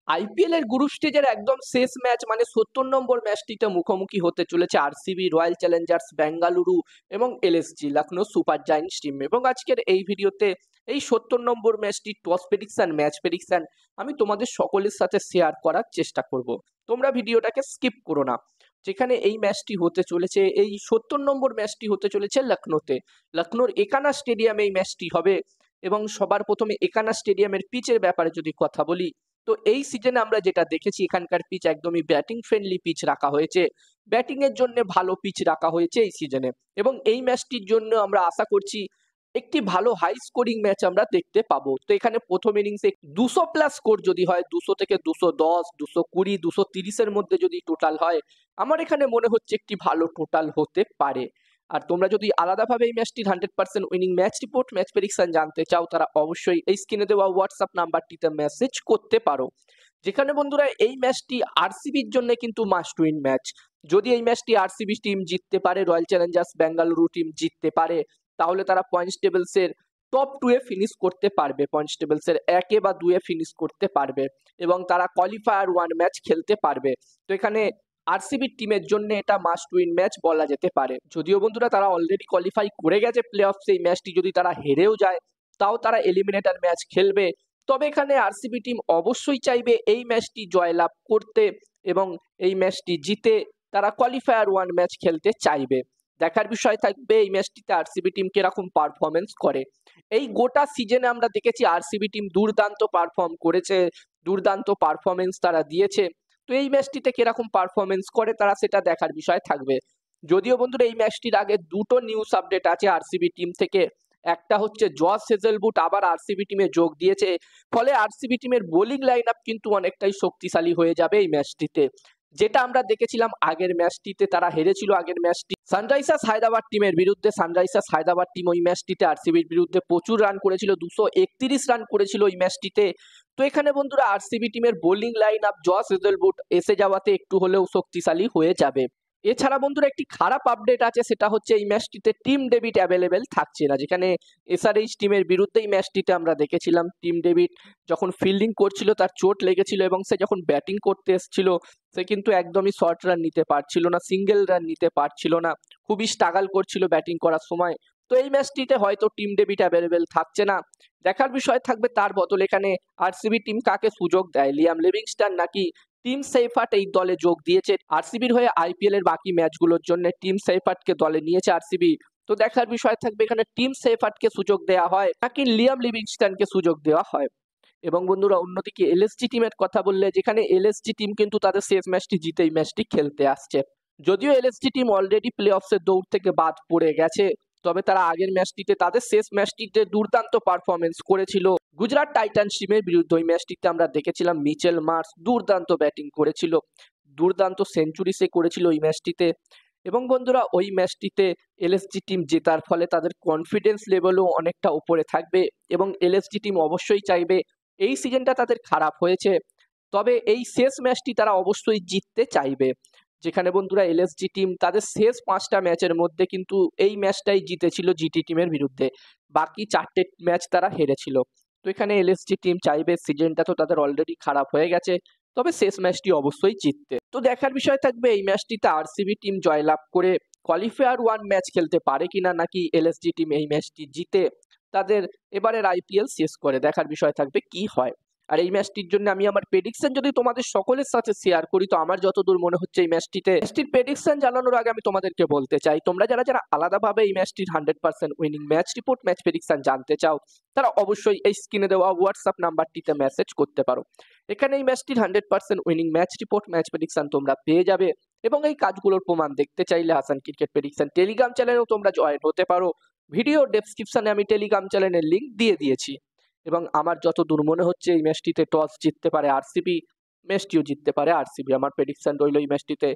IPL এর group স্টেজের একদম শেষ ম্যাচ মানে ৭০ নম্বর ম্যাচটিতে মুখোমুখি হতে চলেছে আরসিবি, রয়্যাল চ্যালেঞ্জার্স বেঙ্গালুরু এবং LSG Lucknow super giants team. এবং আজকের এই ভিডিওতে এই ৭০ নম্বর ম্যাচটি টস প্রেডিকশন, ম্যাচ প্রেডিকশন আমি তোমাদের সকলের সাথে শেয়ার করার চেষ্টা করব। তোমরা ভিডিওটাকে স্কিপ করো না। যেখানে এই ম্যাচটি হতে চলেছে, এই ৭০ নম্বর ম্যাচটি হতে চলেছে লখনৌতে। লখনৌর একানা স্টেডিয়ামে এই ম্যাচটি হবে। এবং সবার প্রথমে একানা স্টেডিয়ামের পিচের ব্যাপারে যদি কথা বলি, তো এই সিজনে আমরা যেটা দেখেছি এখানকার পিচ একদমই ব্যাটিং ফ্রেন্ডলি পিচ রাখা হয়েছে। ব্যাটিং এর জন্য ভালো পিচ রাখা হয়েছে এই সিজনে। এবং এই ম্যাচটির জন্য আমরা আশা করছি একটি ভালো হাই স্কোরিং ম্যাচ আমরা দেখতে পাবো। তো এখানে প্রথম ইনিংসে 200 প্লাস স্কোর যদি হয়, 200 থেকে 210, 220, 230 মধ্যে যদি টোটাল হয়, আমার এখানে মনে হচ্ছে একটি ভালো টোটাল হতে পারে। আর তোমরা যদি আলাদাভাবে এই ম্যাচটির 100% winning match report, match prediction জানতে চাও, তারা অবশ্যই এই স্ক্রিনে দেওয়া হোয়াটসঅ্যাপ নাম্বারটিতে মেসেজ করতে পারো। যেখানে বন্ধুরা এই ম্যাচটি আরসিবির জন্য কিন্তু মাস্ট উইন ম্যাচ। যদি এই ম্যাচটি আরসিবি টিম জিততে পারে, রয়্যাল চ্যালেঞ্জার্স বেঙ্গালুরু টিম জিততে পারে, তাহলে তারা পয়েন্টস টেবিলসের টপ 2 এ ফিনিশ করতে পারবে, পয়েন্টস টেবিলসের 1 বা 2 এ ফিনিশ করতে পারবে এবং তারা কোয়ালিফায়ার 1 ম্যাচ খেলতে পারবে। তো এখানে আরসিবি টিমের জন্য এটা মাস্ট উইন ম্যাচ বলা যেতে পারে। যদিও বন্ধুরা তারা অলরেডি কোয়ালিফাই করে গেছে প্লে অফ, সেই ম্যাচটি যদি তারা হেরেও যায় তাও তারা এলিমিনেটর ম্যাচ খেলবে। তবে এখানে আরসিবি টিম অবশ্যই চাইবে এই ম্যাচটি জয়লাভ করতে এবং এই ম্যাচটি জিতে তারা কোয়ালিফায়ার 1 ম্যাচ খেলতে চাইবে। দেখার বিষয় থাকবে এই ম্যাচটিতে আরসিবি টিম কিরকম পারফরমেন্স করে। এই গোটা সিজনে আমরা দেখেছি আরসিবি টিম দুর্দান্ত পারফর্ম করেছে, দুর্দান্ত পারফরমেন্স তারা দিয়েছে। তো এই ম্যাচটিতে কিরকম পারফরমেন্স করে তারা সেটা দেখার বিষয় থাকবে। যদিও বন্ধুরা এই ম্যাচটির আগে দুটো নিউজ আপডেট আছে আরসিবি টিম থেকে। একটা হচ্ছে জস হেজেলউড আবার আরসিবি টিমে যোগ দিয়েছে, ফলে আরসিবি টিমের বোলিং লাইন আপ কিন্তু অনেকটাই শক্তিশালী হয়ে যাবে এই ম্যাচটিতে। যেটা আমরা দেখেছিলাম আগের ম্যাচটিতে তারা হেরেছিল, আগের ম্যাচটি সানরাইজার্স হায়দ্রাবাদ টিমের বিরুদ্ধে। সানরাইজার্স হায়দ্রাবাদ টিম ওই ম্যাচটিতে আরসিবির বিরুদ্ধে প্রচুর রান করেছিল, 231 রান করেছিল ওই ম্যাচটিতে। তো এখানে বন্ধুরা আরসিবি টিমের bowling line up Josh Hazlewood এসে যাওয়াতে একটু হলেও শক্তিশালী হয়ে যাবে। এছাড়া বন্ধুরা একটি খারাপ আপডেট আছে, সেটা হচ্ছে এই ম্যাচটিতে টিম ডেভিড অ্যাভেলেবেল থাকছে না। যেখানে এসআরএইচ টিমের বিরুদ্ধে এই ম্যাচটিতে আমরা দেখেছিলাম টিম ডেভিড যখন ফিল্ডিং করছিল তার চোট লেগেছিল এবং সে যখন ব্যাটিং করতে এসেছিল সে কিন্তু একদমই শর্ট রান নিতে পারছিল না, সিঙ্গেল রান নিতে পারছিল না, খুবই স্ট্রাগল করছিল ব্যাটিং করার সময়। তো এই ম্যাচটিতে হয়তো টিম ডেভিড অ্যাভেলেবেল থাকছে না। দেখার বিষয় থাকবে তার বদলে এখানে আরসিবি টিম কাকে সুযোগ দেয়, লিয়াম লিভিংস্টন নাকি টিম সেইফার্ট এই দলে যোগ দিয়েছে। আরসিবির হয়ে আইপিএল এর বাকি ম্যাচগুলোর জন্য টিম সেইফার্টকে দলে নিয়েছে আরসিবি। তো দেখার বিষয় থাকবে এখানে টিম সেইফার্টকে সুযোগ দেওয়া হয় নাকি লিয়াম লিভিংস্টনকে সুযোগ দেওয়া হয়। এবং বন্ধুরা অন্যদিকে এলএসজি টিমের কথা বললে, যেখানে এলএসজি টিম কিন্তু তাদের শেষ ম্যাচটি জিতে এই ম্যাচটি খেলতে আসছে। যদিও এলএসজি টিম অলরেডি প্লে অফসের দৌড় থেকে বাদ পড়ে গেছে, তবে তারা আগের ম্যাচটিতে, তাদের শেষ ম্যাচটিতে দুর্দান্ত পারফরমেন্স করেছিল গুজরাট টাইটান্স টিমের বিরুদ্ধে। ওই ম্যাচটিতে আমরা দেখেছিলাম মিচেল মার্শ দুর্দান্ত ব্যাটিং করেছিল, দুর্দান্ত সেঞ্চুরি সে করেছিল ওই ম্যাচটিতে। এবং বন্ধুরা ওই ম্যাচটিতে এলএসজি টিম জেতার ফলে তাদের কনফিডেন্স লেভেলও অনেকটা উপরে থাকবে এবং এলএসজি টিম অবশ্যই চাইবে, এই সিজনটা তাদের খারাপ হয়েছে তবে এই শেষ ম্যাচটি তারা অবশ্যই জিততে চাইবে। যেখানে বন্ধুরা এলএসজি টিম তাদের শেষ 5টা ম্যাচের মধ্যে কিন্তু এই ম্যাচটাই জিতেছিল জিটি টিমের বিরুদ্ধে, বাকি 4টে ম্যাচ তারা হেরেছিল। তো এখানে এলএসজি টিম চাইবে, সিজনটা তো তাদের অলরেডি খারাপ হয়ে গেছে, তবে শেষ ম্যাচটি অবশ্যই জিততে। তো দেখার বিষয় থাকবে এই ম্যাচটিতে আরসিবি টিম জয়লাভ করে কোয়ালিফায়ার 1 ম্যাচ খেলতে পারে কিনা, নাকি এলএসজি টিম এই ম্যাচটি জিতে তাদের এবারের আইপিএল শেষ করে। দেখার বিষয় থাকবে কি হয়। আর এই ম্যাচটির জন্য আমি আমার প্রেডিকশন যদি তোমাদের সকলের সাথে শেয়ার করি, তো আমার যতদূর মনে হচ্ছে এই ম্যাচটির প্রেডিকশন জানানোর আগে আমি তোমাদেরকে বলতে চাই, তোমরা যারা যারা আলাদাভাবে এই ম্যাচটির 100% winning match report, match prediction জানতে চাও, তারা অবশ্যই এই স্ক্রিনে দেওয়া হোয়াটসঅ্যাপ নাম্বারটিতে মেসেজ করতে পারো। এখানে এই ম্যাচটির 100% winning match report, match prediction তোমরা পেয়ে যাবে। এবং এই কাজগুলোর প্রমাণ দেখতে চাইলে হাসান ক্রিকেট প্রেডিকশন টেলিগ্রাম চ্যানেলেও তোমরা জয়েন হতে পারো। ভিডিও ডেসক্রিপশনে আমি টেলিগ্রাম চ্যানেলের লিঙ্ক দিয়ে দিয়েছি। এবং আমার যতদূর মনে হচ্ছে এই ম্যাচটিতে টস জিততে পারে আরসিবি, ম্যাচটিও জিততে পারে আরসিবি। আমার প্রেডিকশন রইল এই ম্যাচটিতে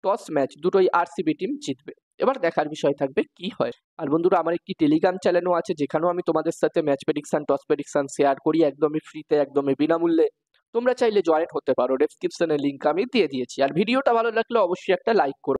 টস ম্যাচ দুটোই আরসিবি টিম জিতবে। এবার দেখার বিষয় থাকবে কি হয়। আর বন্ধুরা আমার একটি টেলিগ্রাম চ্যানেলও আছে, যেখানেও আমি তোমাদের সাথে match prediction, toss prediction share করি একদমই ফ্রিতে, একদমই বিনামূল্যে। তোমরা চাইলে জয়েন হতে পারো, ডেসক্রিপশনে লিঙ্ক আমি দিয়ে দিয়েছি। আর ভিডিওটা ভালো লাগলে অবশ্যই একটা লাইক করো।